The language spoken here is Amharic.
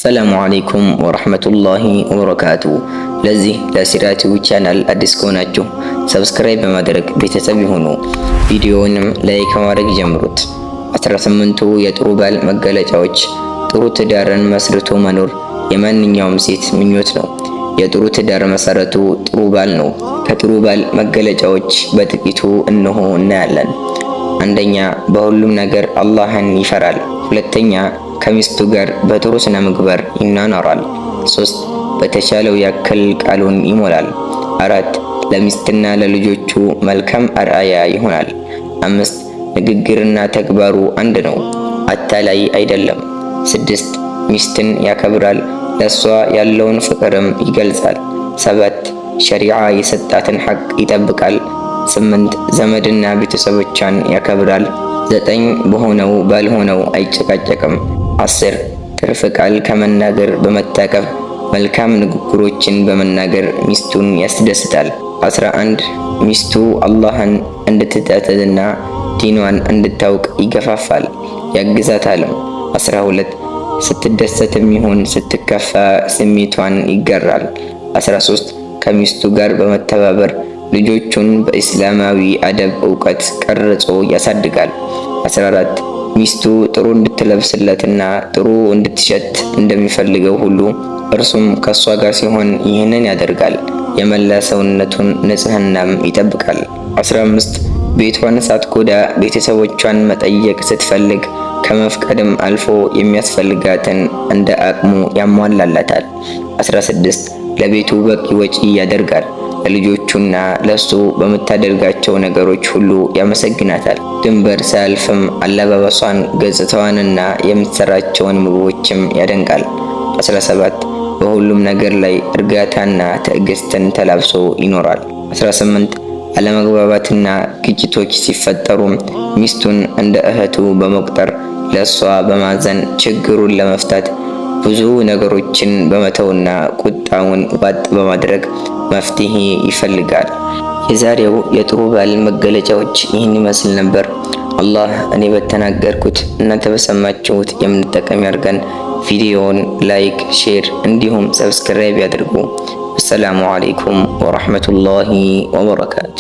ሰላሙ አለይኩም ወራህመቱላሂ ወበረካቱ። ለዚህ ለሲራቲው ቻናል አዲስ ከሆናችሁ ሰብስክራይብ በማድረግ ቤተሰብ ይሁኑ። ቪዲዮውንም ላይክ በማድረግ ጀምሩት። 18ቱ የጥሩ ባል መገለጫዎች። ጥሩ ትዳርን መስርቶ መኖር የማንኛውም ሴት ምኞት ነው። የጥሩ ትዳር መሰረቱ ጥሩ ባል ነው። ከጥሩ ባል መገለጫዎች በጥቂቱ እነሆ እናያለን። አንደኛ፣ በሁሉም ነገር አላህን ይፈራል። ሁለተኛ፣ ከሚስቱ ጋር በጥሩ ስነ ምግባር ይኗኗራል። 3 በተቻለው ያክል ቃሉን ይሞላል። 4 ለሚስትና ለልጆቹ መልካም አርአያ ይሆናል። 5 ንግግርና ተግባሩ አንድ ነው፣ አታላይ አይደለም። 6 ሚስትን ያከብራል፣ ለሷ ያለውን ፍቅርም ይገልጻል። 7 ሸሪዓ የሰጣትን ሐቅ ይጠብቃል። 8 ዘመድና ቤተሰቦቿን ያከብራል። 9 በሆነው ባልሆነው አይጨቃጨቅም። 10 ትርፍ ቃል ከመናገር በመታቀብ መልካም ንግግሮችን በመናገር ሚስቱን ያስደስታል። 11 ሚስቱ አላህን እንድትጠጥና ዲኗን እንድታውቅ ይገፋፋል ያግዛታልም። 12 ስትደሰትም ይሁን ስትከፋ ስሜቷን ይጋራል። 13 ከሚስቱ ጋር በመተባበር ልጆቹን በእስላማዊ አደብ ዕውቀት ቀርጾ ያሳድጋል። 14 ሚስቱ ጥሩ እንድትለብስለትና ጥሩ እንድትሸት እንደሚፈልገው ሁሉ እርሱም ከሷ ጋር ሲሆን ይህንን ያደርጋል። የመላ ሰውነቱን ንጽህናም ይጠብቃል። 15 ቤቷን ሳትጎዳ ቤተሰቦቿን መጠየቅ ስትፈልግ ከመፍቀድም አልፎ የሚያስፈልጋትን እንደ አቅሙ ያሟላላታል። 16 ለቤቱ በቂ ወጪ ያደርጋል። ለልጆቹና ለሱ በምታደርጋቸው ነገሮች ሁሉ ያመሰግናታል። ድንበር ሳያልፍም አለባበሷን፣ ገጽታዋንና የምትሰራቸውን ምግቦችም ያደንቃል። 17 በሁሉም ነገር ላይ እርጋታና ትዕግስትን ተላብሶ ይኖራል። 18 አለመግባባትና ግጭቶች ሲፈጠሩም ሚስቱን እንደ እህቱ በመቁጠር ለሷ በማዘን ችግሩን ለመፍታት ብዙ ነገሮችን በመተውና ቁጣውን ዋጥ በማድረግ መፍትሄ ይፈልጋል። የዛሬው የጥሩ ባል መገለጫዎች ይህን ይመስል ነበር። አላህ እኔ በተናገርኩት እናንተ በሰማችሁት የምንጠቀም ያድርገን። ቪዲዮውን ላይክ፣ ሼር እንዲሁም ሰብስክራይብ ያድርጉ። አሰላሙ አለይኩም ወራህመቱላሂ ወበረካቱ።